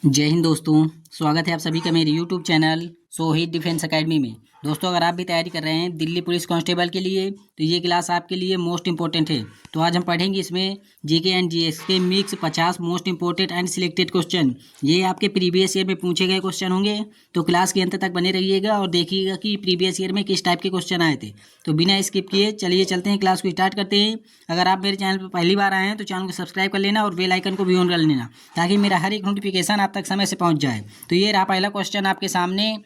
जय हिंद दोस्तों। स्वागत है आप सभी का मेरे YouTube channel Sohit defence academy में। दोस्तों, अगर आप भी तैयारी कर रहे हैं दिल्ली पुलिस कांस्टेबल के लिए तो ये क्लास आपके लिए मोस्ट इंपॉर्टेंट है। तो आज हम पढ़ेंगे इसमें जीके एंड जीएस के mix 50 most important and selected question. ये आपके प्रीवियस ईयर में पूछे गए क्वेश्चन होंगे। तो क्लास के अंत तक बने रहिएगा और देखिएगा कि प्रीवियस ईयर में किस टाइप के क्वेश्चन आए थे। तो बिना स्किप किए चलिए चलते हैं, क्लास को स्टार्ट करते हैं। अगर आप मेरे चैनल पर पहली बार आए हैं तो चैनल को सब्सक्राइब कर लेना और बेल आइकन को भी ऑन कर लेना, ताकि मेरा हर एक नोटिफिकेशन आप तक समय से पहुंच जाए। तो ये रहा पहला क्वेश्चन आपके सामने।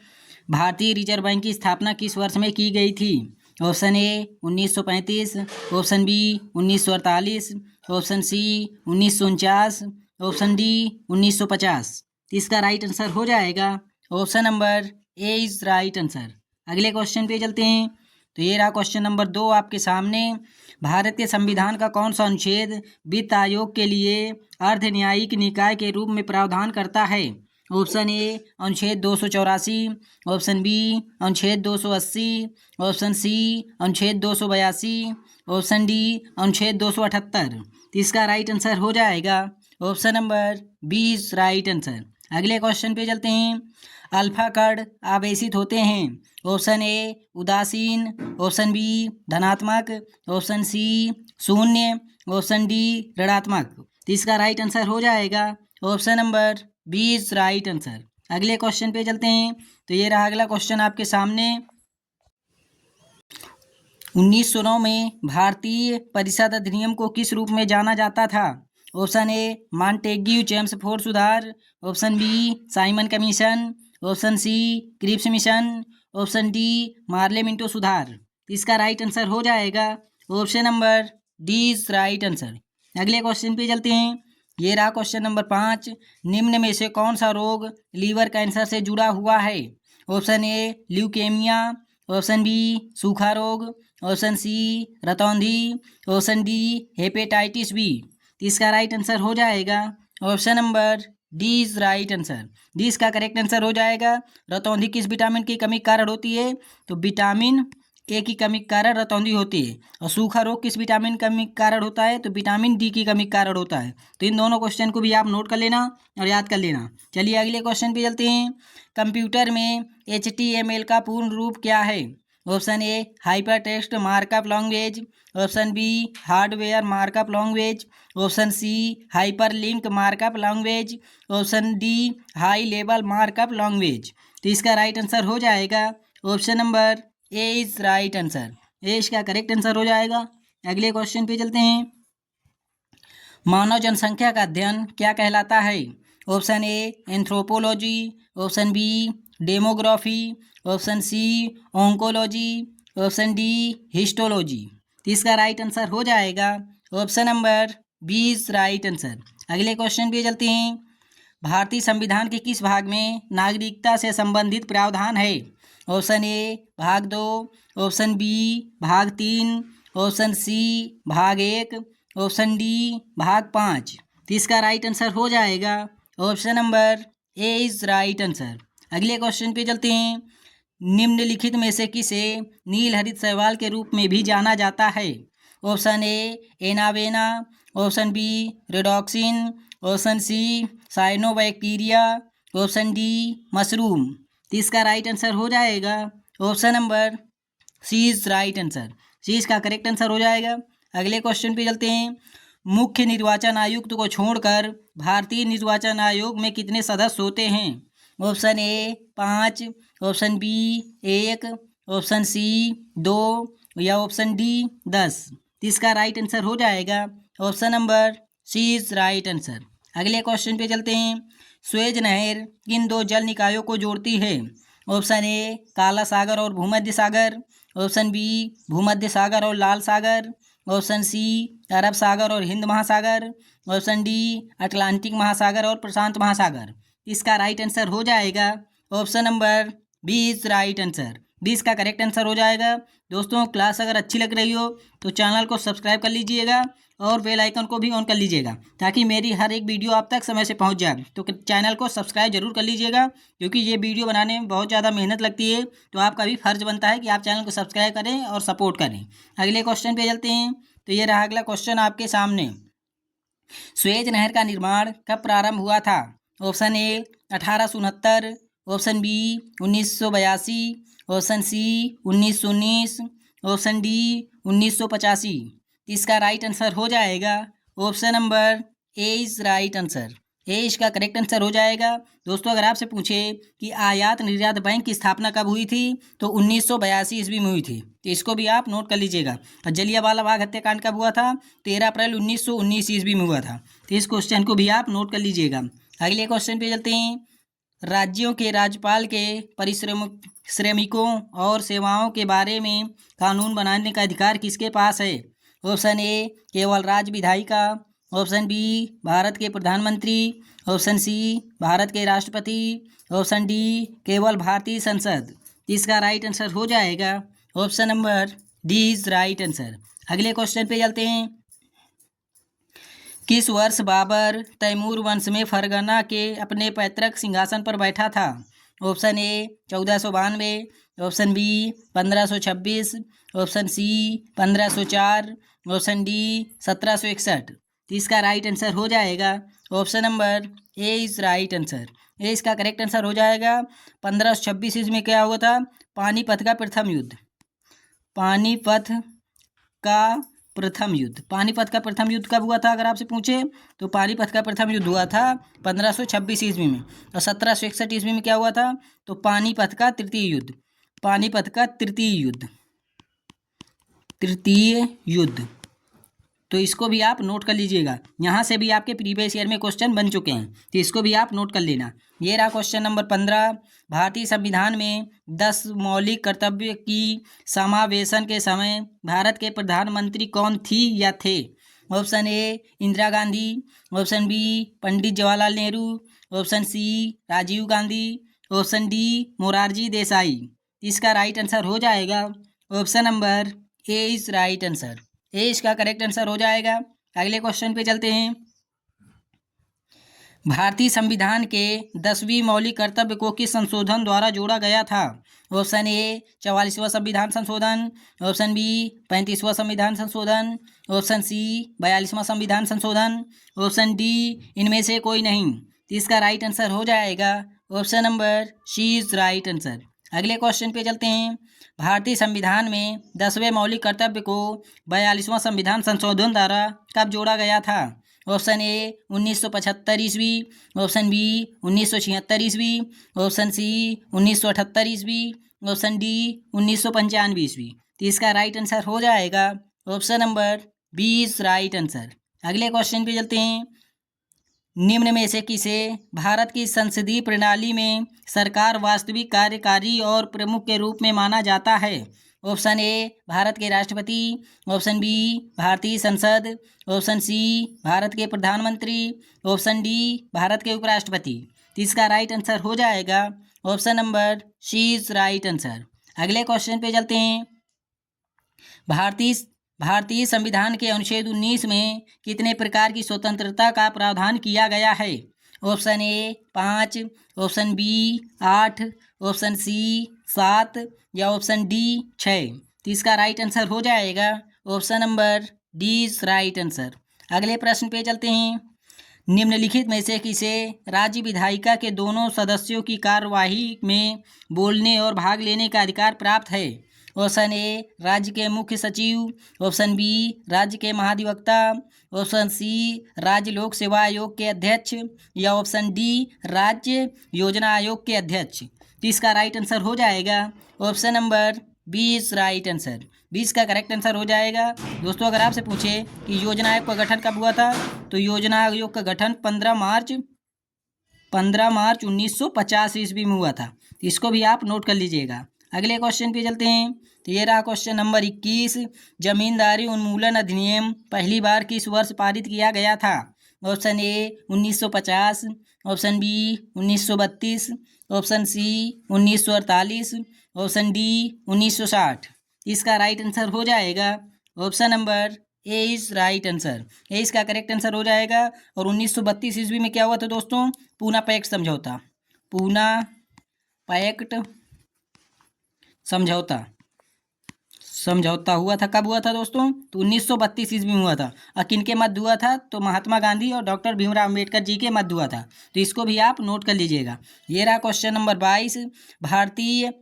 भारतीय रिजर्व बैंक की स्थापना किस वर्ष में की गई थी? Option A 1935, option B 1948, option C 1949, option D 1950। इसका राइट आंसर हो जाएगा option number A is right answer. अगले क्वेश्चन पे चलते हैं। तो ये रहा क्वेश्चन नंबर 2 आपके सामने। भारत के संविधान का कौन सा अनुच्छेद वित्त आयोग के लिए अर्ध न्यायिक निकाय के रूप में प्रावधान करता है? ऑप्शन ए अनुच्छेद 284, ऑप्शन बी अनुच्छेद 280, ऑप्शन सी अनुच्छेद 282, ऑप्शन डी अनुच्छेद 278। तो इसका राइट आंसर हो जाएगा option number B is right answer. अगले क्वेश्चन पे चलते हैं। अल्फा कण आवेशित होते हैं। ऑप्शन ए उदासीन, ऑप्शन बी धनात्मक, ऑप्शन सी शून्य, ऑप्शन डी ऋणात्मक। तो इसका राइट आंसर हो जाएगा option number B is right answer. अगले क्वेश्चन पे चलते हैं। तो ये रहा अगला क्वेश्चन आपके सामने। 1909 में भारतीय परिषद अधिनियम को किस रूप में जाना जाता था? ऑप्शन ए मॉन्टेग्यू चेम्सफोर्ड सुधार, option B Simon commission, option C Cripps mission, option D Morley Minto सुधार। इसका राइट आंसर हो जाएगा option number D is right answer. अगले क्वेश्चन पे चलते हैं। ये रहा क्वेश्चन नंबर 5। निम्न में से कौन सा रोग लीवर कैंसर से जुड़ा हुआ है? Option A leukaemia, option B सूखा रोग, ऑप्शन सी रतौंधी, ऑप्शन डी हेपेटाइटिस बी। इसका राइट आंसर हो जाएगा option number D is right answer. D इसका करेक्ट आंसर हो जाएगा। रतौंधी किस विटामिन की कमी के कारण होती है? तो विटामिन ए की कमी के कारण रतौंधी होती है। और सूखा रोग किस विटामिन कमी के कारण होता है? तो विटामिन डी की कमी के कारण होता है। तो इन दोनों क्वेश्चन को भी आप नोट कर लेना और याद कर लेना। चलिए अगले क्वेश्चन पे चलते हैं। कंप्यूटर में HTML का पूर्ण रूप क्या है? Option A hyper text markup language, option B hardware markup language, option C hyper link markup language, option D high level markup language. तो इसका राइट आंसर हो जाएगा option number A is right answer. A इसका correct answer हो जाएगा। अगले question पे चलते हैं। मानव जनसंख्या का अध्ययन क्या कहलाता है? Option A anthropology, option B demography, option C oncology, option D histology. तो इसका राइट आंसर हो जाएगा option number B is right answer. अगले क्वेश्चन पे चलते हैं। भारतीय संविधान के किस भाग में नागरिकता से संबंधित प्रावधान है? ऑप्शन ए भाग 2, ऑप्शन बी भाग 3, ऑप्शन सी भाग 1, ऑप्शन डी भाग 5। तो इसका राइट आंसर हो जाएगा option number A is right answer. अगले क्वेश्चन पे चलते हैं। निम्नलिखित में से किसे नील हरित शैवाल के रूप में भी जाना जाता है? ऑप्शन ए एनावेना, ऑप्शन बी रेडॉक्सिन, option C cyanobacteria, option D mushroom. तो इसका राइट आंसर हो जाएगा option number C is right answer. C इसका करेक्ट आंसर हो जाएगा। अगले क्वेश्चन पे चलते हैं। मुख्य निर्वाचन आयुक्त को छोड़कर भारतीय निर्वाचन आयोग में कितने सदस्य होते हैं? Option A 5, option B 1, option C 2 या ऑप्शन डी 10। इसका राइट आंसर हो जाएगा option number C is right answer. अगले क्वेश्चन पे चलते हैं। स्वेज नहर किन दो जल निकायों को जोड़ती है? ऑप्शन ए काला सागर और भूमध्य सागर, ऑप्शन बी भूमध्य सागर और लाल सागर, ऑप्शन सी अरब सागर और हिंद महासागर, ऑप्शन डी अटलांटिक महासागर और प्रशांत महासागर। इसका राइट आंसर हो जाएगा option number B is right answer. B इसका करेक्ट आंसर हो जाएगा। दोस्तों, क्लास अगर अच्छी लग रही हो तो चैनल को सब्सक्राइब कर लीजिएगा और बेल आइकन को भी ऑन कर लीजिएगा, ताकि मेरी हर एक वीडियो आप तक समय से पहुंच जाए। तो चैनल को सब्सक्राइब जरूर कर लीजिएगा, क्योंकि ये वीडियो बनाने में बहुत ज़्यादा मेहनत लगती है। तो आपका भी फर्ज बनता है कि आप चैनल को सब्सक्राइब करें और सपोर्ट करें। अगले क्वेश्चन पे चलते हैं। तो ये रहा अगला क्वेश्चन आपके सामने। स्वेज नहर का निर्माण कब प्रारंभ हुआ था? Option A 1869, option B 1982, option C 1919, option D 1985। इसका राइट आंसर हो जाएगा option number A is right answer. A इसका करेक्ट आंसर हो जाएगा। दोस्तों अगर आपसे पूछे कि आयात निर्यात बैंक की स्थापना कब हुई थी तो 1982 ईस्वी में हुई थी, तो इसको भी आप नोट कर लीजिएगा। और जलियांवाला बाग हत्याकांड कब हुआ था? 13 अप्रैल 1919 ईस्वी में हुआ था। तो इस क्वेश्चन को भी आप नोट कर लीजिएगा। अगले क्वेश्चन पे चलते हैं। राज्यों के राज्यपाल के श्रमिकों और सेवाओं के बारे में कानून बनाने का अधिकार किसके पास है? ऑप्शन ए केवल राज्य विधायिका, ऑप्शन बी भारत के प्रधानमंत्री, ऑप्शन सी भारत के राष्ट्रपति, ऑप्शन डी केवल भारतीय संसद। इसका राइट आंसर हो जाएगा option number D is right answer. अगले क्वेश्चन पे चलते हैं। किस वर्ष बाबर तैमूर वंश में फरगना के अपने पैतृक सिंहासन पर बैठा था? Option A 1492, option B 1526, option C 1504, option D 1761। तो इसका राइट आंसर हो जाएगा option number A is right answer. A इसका करेक्ट आंसर हो जाएगा। 1526 इसमें क्या हुआ था? पानीपत का प्रथम युद्ध। पानीपत का प्रथम युद्ध। पानीपत का प्रथम युद्ध कब हुआ था अगर आपसे पूछे तो पानीपत का प्रथम युद्ध हुआ था 1526 ईस्वी में। और 1761 ईस्वी में क्या हुआ था? तो पानीपत का तृतीय युद्ध। पानीपत का तृतीय युद्ध। तृतीय युद्ध। तो इसको भी आप नोट कर लीजिएगा। यहाँ से भी आपके प्रीवियस ईयर में क्वेश्चन बन चुके हैं, तो इसको भी आप नोट कर लेना। ये रहा क्वेश्चन नंबर 15। भारतीय संविधान में 10 मौलिक कर्तव्य की समावेशन के समय भारत के प्रधानमंत्री कौन थी या थे? Option A Indira Gandhi, option B Pandit Jawaharlal Nehru, option C Rajiv Gandhi, option D Morarji Desai. इसका राइट आंसर हो जाएगा option number A is right answer. A इसका करेक्ट आंसर हो जाएगा। अगले क्वेश्चन पे चलते हैं। भारतीय संविधान के 10वीं मौलिक कर्तव्य को किस संशोधन द्वारा जोड़ा गया था? ऑप्शन ए 44वां संविधान संशोधन, ऑप्शन बी 35वां संविधान संशोधन, ऑप्शन सी 42वां संविधान संशोधन, ऑप्शन डी इनमें से कोई नहीं। तो इसका राइट आंसर हो जाएगा option number C is right answer. अगले क्वेश्चन पे चलते हैं। भारतीय संविधान में 10वें मौलिक कर्तव्य को 42वां संविधान संशोधन द्वारा कब जोड़ा गया था? ऑप्शन ए 1975 ईस्वी, ऑप्शन बी 1976 ईस्वी, ऑप्शन सी 1978 ईस्वी, ऑप्शन डी 1995 ईस्वी। तो इसका राइट आंसर हो जाएगा option number B is right answer. अगले क्वेश्चन पे चलते हैं। निम्न में से किसे भारत की संसदीय प्रणाली में सरकार वास्तविक कार्यकारी और प्रमुख के रूप में माना जाता है? ऑप्शन ए भारत के राष्ट्रपति, ऑप्शन बी भारतीय संसद, ऑप्शन सी भारत के प्रधानमंत्री, ऑप्शन डी भारत के उपराष्ट्रपति। तो इसका राइट आंसर हो जाएगा option number C is right answer. अगले क्वेश्चन पे चलते हैं। भारतीय संविधान के अनुच्छेद 19 में कितने प्रकार की स्वतंत्रता का प्रावधान किया गया है? Option A 5, option B 8, option C 7 या ऑप्शन डी 6। तो इसका राइट आंसर हो जाएगा option number D is right answer. अगले प्रश्न पे चलते हैं। निम्नलिखित में से किसे राज्य विधायिका के दोनों सदस्यों की कार्यवाही में बोलने और भाग लेने का अधिकार प्राप्त है? ऑप्शन ए राज्य के मुख्य सचिव, ऑप्शन बी राज्य के महाधिवक्ता, ऑप्शन सी राज्य लोक सेवा आयोग के अध्यक्ष या ऑप्शन डी राज्य योजना आयोग के अध्यक्ष। तो इसका राइट आंसर हो जाएगा option number B is right answer. 20 का करेक्ट आंसर हो जाएगा। दोस्तों अगर आपसे पूछे कि योजना आयोग का गठन कब हुआ था तो योजना आयोग का गठन 15 मार्च 1950 ईस्वी में हुआ था। इसको भी आप नोट कर लीजिएगा। अगले क्वेश्चन पे चलते हैं। तो ये रहा क्वेश्चन नंबर 21। जमींदारी उन्मूलन अधिनियम पहली बार किस वर्ष पारित किया गया था? Option A 1950, option B 1932, option C 1948, option D 1960। इसका राइट आंसर हो जाएगा option number A is right answer. A इसका करेक्ट आंसर हो जाएगा। और 1932 ईस्वी में क्या हुआ था दोस्तों? पूना पैक्ट समझौता। पूना पैक्ट समझौता समझौता हुआ था। कब हुआ था दोस्तों? तो 1932 ईस्वी में हुआ था। और किनके मध्य हुआ था? तो महात्मा गांधी और डॉक्टर भीमराव अम्बेडकर जी के मध्य हुआ था। तो इसको भी आप नोट कर लीजिएगा। ये रहा क्वेश्चन नंबर 22। भारतीय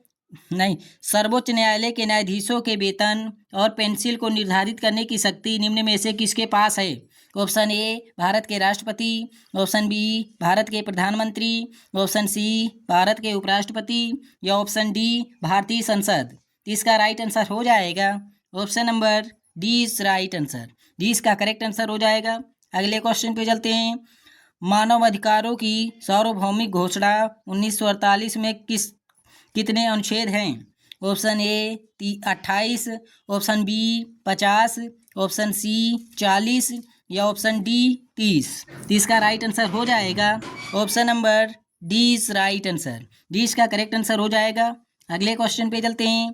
नहीं सर्वोच्च न्यायालय के न्यायाधीशों के वेतन और पेंशन को निर्धारित करने की शक्ति निम्न में से किसके पास है? ऑप्शन ए भारत के राष्ट्रपति, ऑप्शन बी भारत के प्रधानमंत्री, ऑप्शन सी भारत के उपराष्ट्रपति, या ऑप्शन डी भारतीय संसद। इसका राइट आंसर हो जाएगा option number D is right answer. D इसका करेक्ट आंसर हो जाएगा। अगले क्वेश्चन पे चलते हैं। मानव अधिकारों की सार्वभौमिक घोषणा 1948 में कितने अनुच्छेद हैं? Option A 28, option B 50, option C 40, या ऑप्शन डी 30। तो इसका राइट आंसर हो जाएगा option number D is right answer. D इसका करेक्ट आंसर हो जाएगा। अगले क्वेश्चन पे चलते हैं।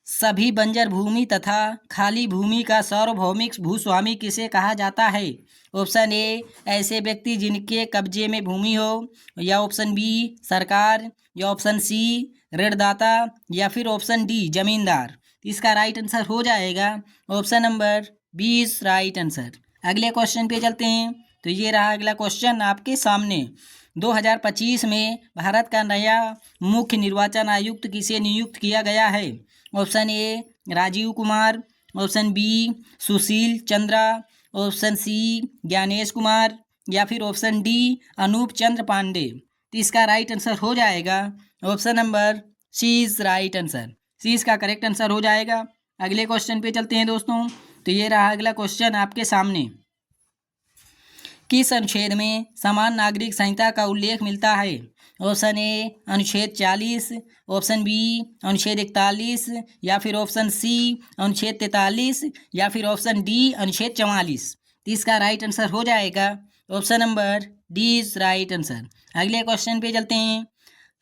सभी बंजर भूमि तथा खाली भूमि का सार्वभौमिक भूस्वामी किसे कहा जाता है? ऑप्शन ए ऐसे व्यक्ति जिनके कब्जे में भूमि हो, या ऑप्शन बी सरकार, या ऑप्शन सी ऋणदाता, या फिर ऑप्शन डी जमींदार। इसका राइट आंसर हो जाएगा option number B is right answer. अगले क्वेश्चन पे चलते हैं। तो ये रहा अगला क्वेश्चन आपके सामने। 2025 में भारत का नया मुख्य निर्वाचन आयुक्त किसे नियुक्त किया गया है? Option A Rajiv Kumar, option B Sushil Chandra, option C Gyanesh Kumar, या फिर ऑप्शन डी अनूप चंद्र पांडे। तो इसका राइट आंसर हो जाएगा option number C is right answer. C इसका करेक्ट आंसर हो जाएगा। अगले क्वेश्चन पे चलते हैं दोस्तों। तो ये रहा अगला क्वेश्चन आपके सामने। किस अनुच्छेद में समान नागरिक संहिता का उल्लेख मिलता है? ऑप्शन ए अनुच्छेद 40, ऑप्शन बी अनुच्छेद 41, या फिर ऑप्शन सी अनुच्छेद 43, या फिर ऑप्शन डी अनुच्छेद 44। इसका राइट आंसर हो जाएगा option number D is right answer. अगले क्वेश्चन पे चलते हैं।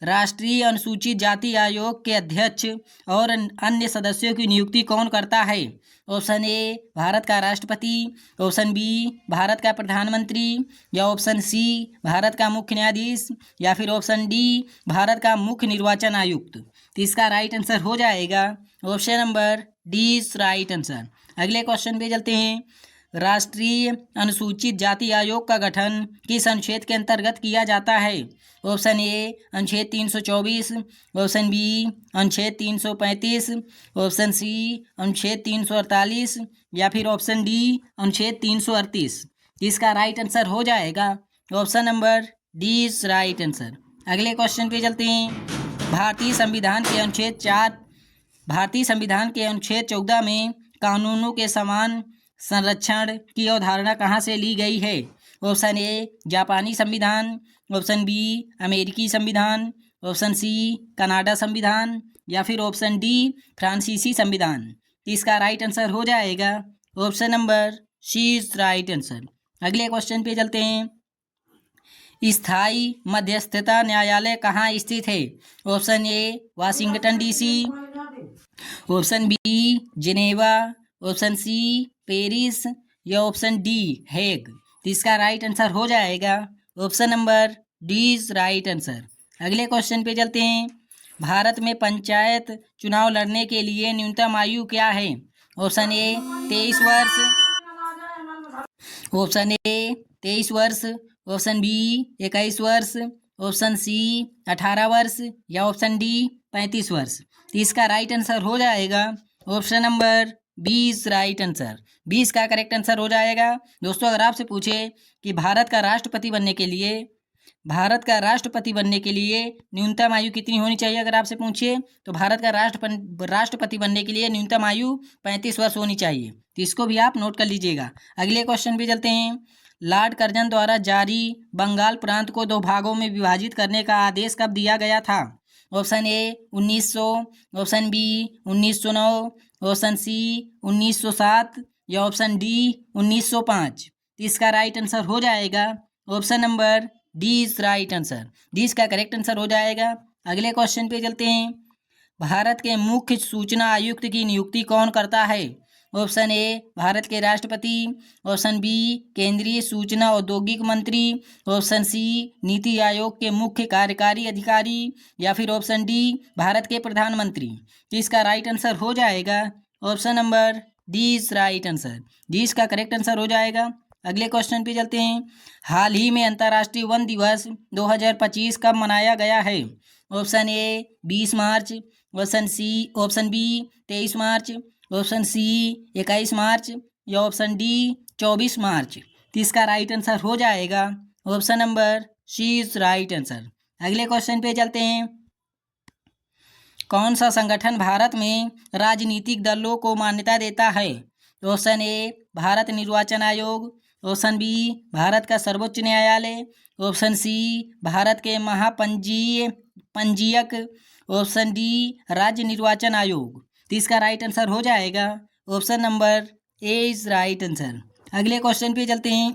राष्ट्रीय अनुसूचित जाति आयोग के अध्यक्ष और अन्य सदस्यों की नियुक्ति कौन करता है? ऑप्शन ए भारत का राष्ट्रपति, ऑप्शन बी भारत का प्रधानमंत्री, या ऑप्शन सी भारत का मुख्य न्यायाधीश, या फिर ऑप्शन डी भारत का मुख्य निर्वाचन आयुक्त। तो इसका राइट आंसर हो जाएगा option number D is right answer. अगले क्वेश्चन पे चलते हैं। राष्ट्रीय अनुसूचित जाति आयोग का गठन किस अनुच्छेद के अंतर्गत किया जाता है? ऑप्शन ए अनुच्छेद 324, ऑप्शन बी अनुच्छेद 335, ऑप्शन सी अनुच्छेद 348, या फिर ऑप्शन डी अनुच्छेद 338। इसका राइट आंसर हो जाएगा option number D is right answer. अगले क्वेश्चन पे चलते हैं। भारतीय संविधान के अनुच्छेद 14 में कानूनों के समान संरक्षण की अवधारणा कहाँ से ली गई है? ऑप्शन ए जापानी संविधान, ऑप्शन बी अमेरिकी संविधान, ऑप्शन सी कनाडा संविधान, या फिर ऑप्शन डी फ्रांसीसी संविधान। इसका राइट आंसर हो जाएगा option number C is right answer. अगले क्वेश्चन पे चलते हैं। स्थायी मध्यस्थता न्यायालय कहाँ स्थित है? Option A Washington DC, option B Geneva, option C Paris, या ऑप्शन डी हेग। तो इसका राइट आंसर हो जाएगा option number D is right answer. अगले क्वेश्चन पे चलते हैं। भारत में पंचायत चुनाव लड़ने के लिए न्यूनतम आयु क्या है? ऑप्शन ए 23 वर्ष, ऑप्शन ए 23 वर्ष, ऑप्शन बी 21 वर्ष, ऑप्शन सी 18 वर्ष, या ऑप्शन डी 35 वर्ष। तो इसका राइट आंसर हो जाएगा ऑप्शन नंबर 20 राइट आंसर। 20 का करेक्ट आंसर हो जाएगा। दोस्तों अगर आपसे पूछे कि भारत का राष्ट्रपति बनने के लिए न्यूनतम आयु कितनी होनी चाहिए, अगर आपसे पूछिए तो भारत का राष्ट्रपति बनने के लिए न्यूनतम आयु 35 वर्ष होनी चाहिए। तो इसको भी आप नोट कर लीजिएगा। अगले क्वेश्चन पे चलते हैं। लॉर्ड कर्जन द्वारा जारी बंगाल प्रांत को 2 भागों में विभाजित करने का आदेश कब दिया गया था? Option A 1900, option B 1909, option C 1907, या ऑप्शन डी 1905। तो इसका राइट आंसर हो जाएगा option number D is right answer. D इसका करेक्ट आंसर हो जाएगा। अगले क्वेश्चन पे चलते हैं। भारत के मुख्य सूचना आयुक्त की नियुक्ति कौन करता है? ऑप्शन ए भारत के राष्ट्रपति, ऑप्शन बी केंद्रीय सूचना औद्योगिक मंत्री, ऑप्शन सी नीति आयोग के मुख्य कार्यकारी अधिकारी, या फिर ऑप्शन डी भारत के प्रधानमंत्री। तो इसका राइट आंसर हो जाएगा option number D is right answer. D इसका करेक्ट आंसर हो जाएगा। अगले क्वेश्चन पे चलते हैं। हाल ही में अंतर्राष्ट्रीय वन दिवस 2025 कब मनाया गया है? ऑप्शन ए 20 मार्च, ऑप्शन बी 23 मार्च, ऑप्शन सी 21 मार्च, या ऑप्शन डी 24 मार्च। तो इसका राइट आंसर हो जाएगा option number C is right answer. अगले क्वेश्चन पे चलते हैं। कौन सा संगठन भारत में राजनीतिक दलों को मान्यता देता है? ऑप्शन ए भारत निर्वाचन आयोग, ऑप्शन बी भारत का सर्वोच्च न्यायालय, ऑप्शन सी भारत के पंजीयक, ऑप्शन डी राज्य निर्वाचन आयोग। तो इसका राइट आंसर हो जाएगा option number A is right answer. अगले क्वेश्चन पे चलते हैं।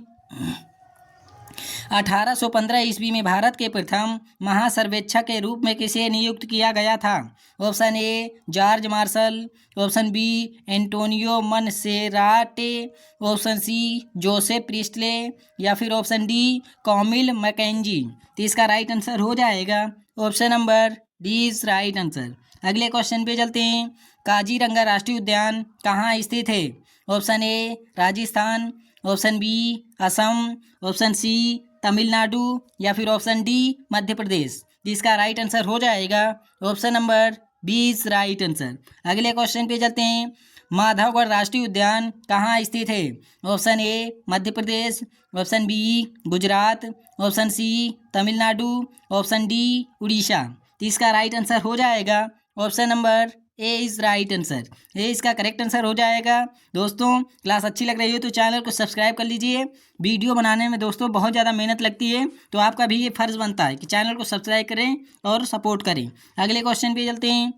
1815 ईस्वी में भारत के प्रथम महासर्वेक्षक के रूप में किसे नियुक्त किया गया था? Option A George Marshall, option B Antonio Monserrate, option C Joseph Priestley, या फिर ऑप्शन डी कॉमिल मैकेंजी। तो इसका राइट आंसर हो जाएगा option number D is right answer. अगले क्वेश्चन पे चलते हैं। काजीरंगा राष्ट्रीय उद्यान कहाँ स्थित है? Option A Rajasthan, option B Assam, option C Tamil Nadu, या फिर ऑप्शन डी मध्य प्रदेश। जिसका राइट आंसर हो जाएगा option number B is right answer. अगले क्वेश्चन पे चलते हैं। माधवगढ़ राष्ट्रीय उद्यान कहाँ स्थित है? Option A Madhya Pradesh, option B Gujarat, option C Tamil Nadu, option D Orissa. तो इसका राइट आंसर हो जाएगा option number A is right answer. A इसका करेक्ट आंसर हो जाएगा। दोस्तों क्लास अच्छी लग रही हो तो चैनल को सब्सक्राइब कर लीजिए। वीडियो बनाने में दोस्तों बहुत ज़्यादा मेहनत लगती है, तो आपका भी ये फर्ज बनता है कि चैनल को सब्सक्राइब करें और सपोर्ट करें। अगले क्वेश्चन पे चलते हैं।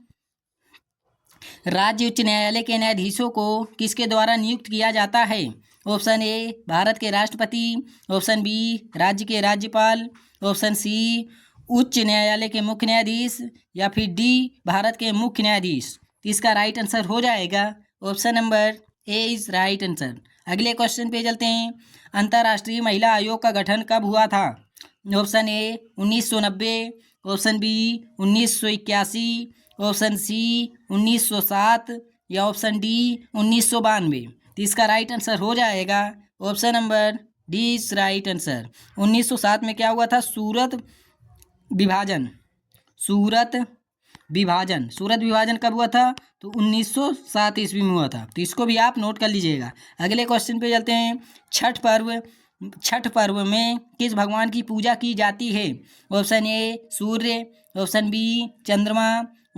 राज्य उच्च न्यायालय के न्यायाधीशों को किसके द्वारा नियुक्त किया जाता है? ऑप्शन ए भारत के राष्ट्रपति, ऑप्शन बी राज्य के राज्यपाल, ऑप्शन सी उच्च न्यायालय के मुख्य न्यायाधीश, या फिर डी भारत के मुख्य न्यायाधीश। तो इसका राइट आंसर हो जाएगा option number A is right answer. अगले क्वेश्चन पे चलते हैं। अंतर्राष्ट्रीय महिला आयोग का गठन कब हुआ था? Option A 1990, option B 1981, option C 1907, या ऑप्शन डी 1992। तो इसका राइट आंसर हो जाएगा option number D is right answer. 1907 में क्या हुआ था? सूरत विभाजन कब हुआ था? तो 1907 ईस्वी में हुआ था। तो इसको भी आप नोट कर लीजिएगा। अगले क्वेश्चन पे चलते हैं। छठ पर्व में किस भगवान की पूजा की जाती है? ऑप्शन ए सूर्य, ऑप्शन बी चंद्रमा,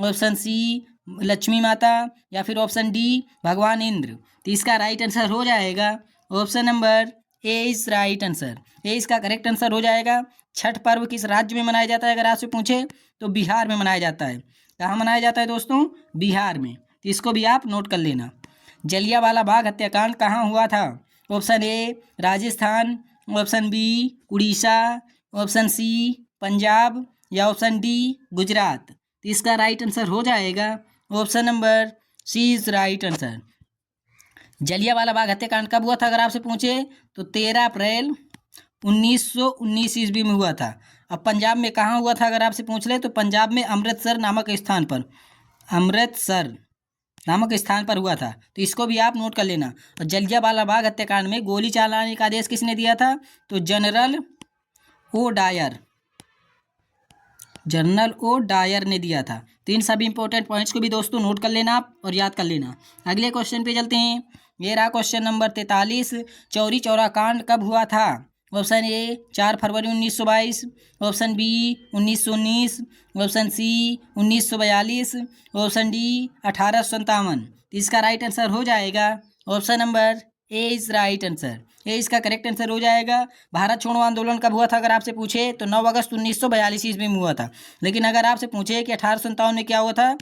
ऑप्शन सी लक्ष्मी माता, या फिर ऑप्शन डी भगवान इंद्र। तो इसका राइट आंसर हो जाएगा option number A is right answer. A इसका करेक्ट आंसर हो जाएगा। छठ पर्व किस राज्य में मनाया जाता है अगर आपसे पूछे तो बिहार में मनाया जाता है। कहाँ मनाया जाता है दोस्तों? बिहार में। तो इसको भी आप नोट कर लेना। जलियांवाला बाग हत्याकांड कहाँ हुआ था? Option A Rajasthan, option B Orissa, option C Punjab, या ऑप्शन डी गुजरात। तो इसका राइट आंसर हो जाएगा option number C is right answer. Jallianwala Bagh हत्याकांड कब हुआ था अगर आपसे पूछे तो 13 अप्रैल 1919 ईस्वी में हुआ था। अब पंजाब में कहाँ हुआ था अगर आपसे पूछ ले तो पंजाब में अमृतसर नामक स्थान पर हुआ था। तो इसको भी आप नोट कर लेना। और जलियांवाला बाग हत्याकांड में गोली चलाने का आदेश किसने दिया था? तो जनरल ओ डायर ने दिया था। तो इन सभी इंपॉर्टेंट पॉइंट्स को भी दोस्तों नोट कर लेना आप और याद कर लेना। अगले क्वेश्चन पे चलते हैं। ये रहा क्वेश्चन नंबर 43। चौरी चौरा कांड कब हुआ था? ऑप्शन ए 4 फरवरी 1922, option B 1919, option C 1942, option D 1857। तो इसका राइट आंसर हो जाएगा option number A is right answer. A इसका करेक्ट आंसर हो जाएगा। भारत छोड़ो आंदोलन कब हुआ था अगर आपसे पूछे तो 9 अगस्त 1942 ईस्वी में हुआ था। लेकिन अगर आपसे पूछे कि 1857 में क्या हुआ था,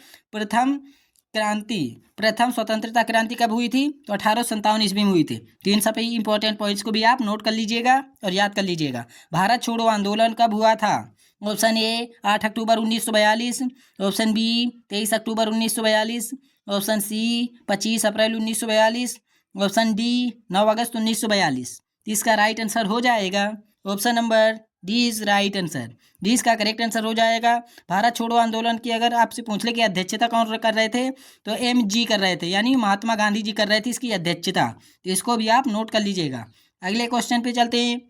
प्रथम स्वतंत्रता क्रांति कब हुई थी, तो 1857 ईस्वी में हुई थी। तो इन सभी इंपॉर्टेंट पॉइंट्स को भी आप नोट कर लीजिएगा और याद कर लीजिएगा। भारत छोड़ो आंदोलन कब हुआ था? ऑप्शन ए 8 अक्टूबर 1942, ऑप्शन बी 23 अक्टूबर 1942, ऑप्शन सी 25 अप्रैल 1942, ऑप्शन डी 9 अगस्त 1942। इसका राइट आंसर हो जाएगा option number D is right answer. D इसका करेक्ट आंसर हो जाएगा। भारत छोड़ो आंदोलन की अगर आपसे पूछ ले कि अध्यक्षता कौन कर रहे थे तो MG कर रहे थे, यानी महात्मा गांधी जी कर रहे थे इसकी अध्यक्षता। तो इसको भी आप नोट कर लीजिएगा। अगले क्वेश्चन पे चलते हैं।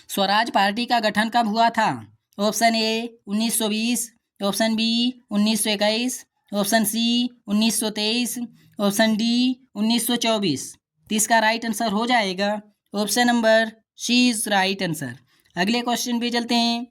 स्वराज पार्टी का गठन कब हुआ था? Option A 1920, option B 1921, option C 1923, option D 1924। इसका राइट आंसर हो जाएगा option number C is right answer. अगले क्वेश्चन पे चलते हैं।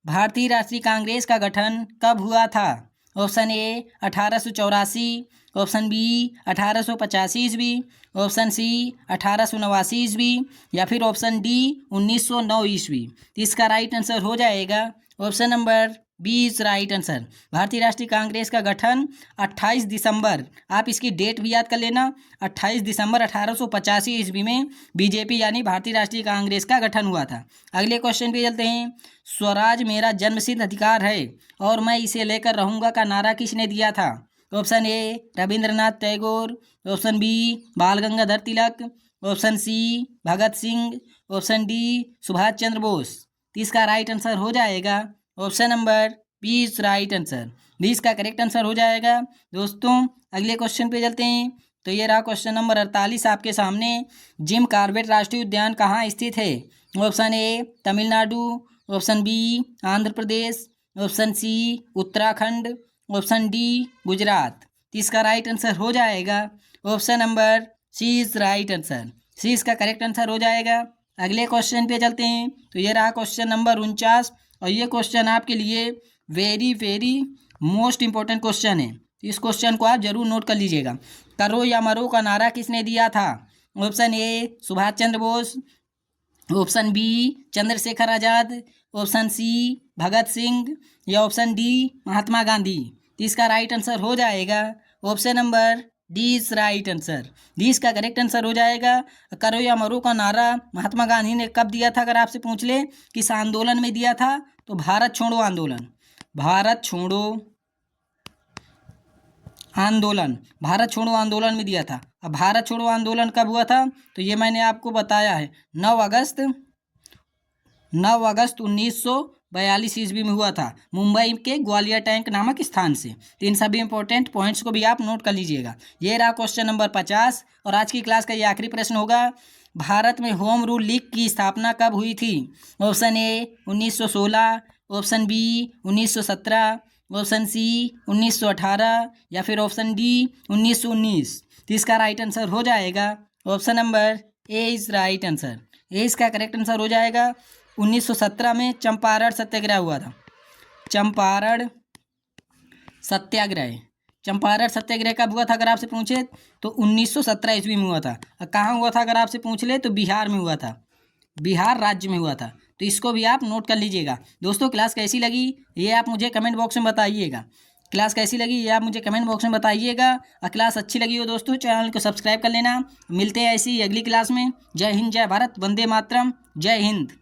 भारतीय राष्ट्रीय कांग्रेस का गठन कब हुआ था? ऑप्शन ए 1884, ऑप्शन बी 1885 ईस्वी, ऑप्शन सी 1889 ईस्वी या फिर ऑप्शन डी 1909 ईस्वी। इसका राइट आंसर हो जाएगा option number B is right answer. भारतीय राष्ट्रीय कांग्रेस का गठन 28 दिसंबर, आप इसकी डेट भी याद कर लेना, 28 दिसंबर 1885 ईस्वी में बीजेपी यानी भारतीय राष्ट्रीय कांग्रेस का गठन हुआ था। अगले क्वेश्चन पे चलते हैं। स्वराज मेरा जन्मसिद्ध अधिकार है और मैं इसे लेकर रहूंगा का नारा किसने दिया था? Option A Rabindranath Tagore, option B Bal Gangadhar Tilak, option C Bhagat Singh, option D Subhash Chandra Bose. इसका राइट आंसर हो जाएगा option number B is right answer. B इसका करेक्ट आंसर हो जाएगा। दोस्तों अगले क्वेश्चन पे चलते हैं। तो ये रहा क्वेश्चन नंबर 48 आपके सामने। जिम कॉर्बेट राष्ट्रीय उद्यान कहाँ स्थित है? Option A Tamil Nadu, option B Andhra Pradesh, option C Uttarakhand, option D Gujarat. इसका राइट आंसर हो जाएगा option number C is right answer. C इसका करेक्ट आंसर हो जाएगा। अगले क्वेश्चन पे चलते हैं। तो ये रहा क्वेश्चन नंबर 49 और ये क्वेश्चन आपके लिए वेरी मोस्ट इंपॉर्टेंट क्वेश्चन है। इस क्वेश्चन को आप जरूर नोट कर लीजिएगा। करो या मरो का नारा किसने दिया था? Option A Subhash Chandra Bose, option B Chandrashekhar Azad, option C Bhagat Singh या ऑप्शन डी महात्मा गांधी। इसका राइट आंसर हो जाएगा option number D is right answer. D इसका करेक्ट आंसर हो जाएगा। करो या मरो का नारा महात्मा गांधी ने कब दिया था अगर आपसे पूछ ले किस आंदोलन में दिया था? तो भारत छोड़ो आंदोलन, भारत छोड़ो आंदोलन, भारत छोड़ो आंदोलन में दिया था। अब भारत छोड़ो आंदोलन कब हुआ था? तो ये मैंने आपको बताया है 9 अगस्त 1942 ईस्वी में हुआ था, मुंबई के ग्वालियर टैंक नामक स्थान से। तो इन सभी इंपॉर्टेंट पॉइंट्स को भी आप नोट कर लीजिएगा। ये रहा क्वेश्चन नंबर 50 और आज की क्लास का ये आखिरी प्रश्न होगा। भारत में होम रूल लीग की स्थापना कब हुई थी? Option A 1916, option B 1917, option C 1918 या फिर ऑप्शन डी 1919। तो इसका राइट आंसर हो जाएगा option number A is right answer. A इसका करेक्ट आंसर हो जाएगा। 1917 में चंपारण सत्याग्रह हुआ था। चंपारण सत्याग्रह, चंपारण सत्याग्रह कब हुआ था अगर आपसे पूछे तो 1917 ईस्वी में हुआ था। कहाँ हुआ था अगर आपसे पूछ ले तो बिहार में हुआ था, बिहार राज्य में हुआ था। तो इसको भी आप नोट कर लीजिएगा। दोस्तों क्लास कैसी लगी ये आप मुझे कमेंट बॉक्स में बताइएगा। क्लास कैसी लगी ये आप मुझे कमेंट बॉक्स में बताइएगा। और क्लास अच्छी लगी हो दोस्तों चैनल को सब्सक्राइब कर लेना। मिलते हैं ऐसी अगली क्लास में। जय हिंद, जय भारत, वंदे मातरम, जय हिंद।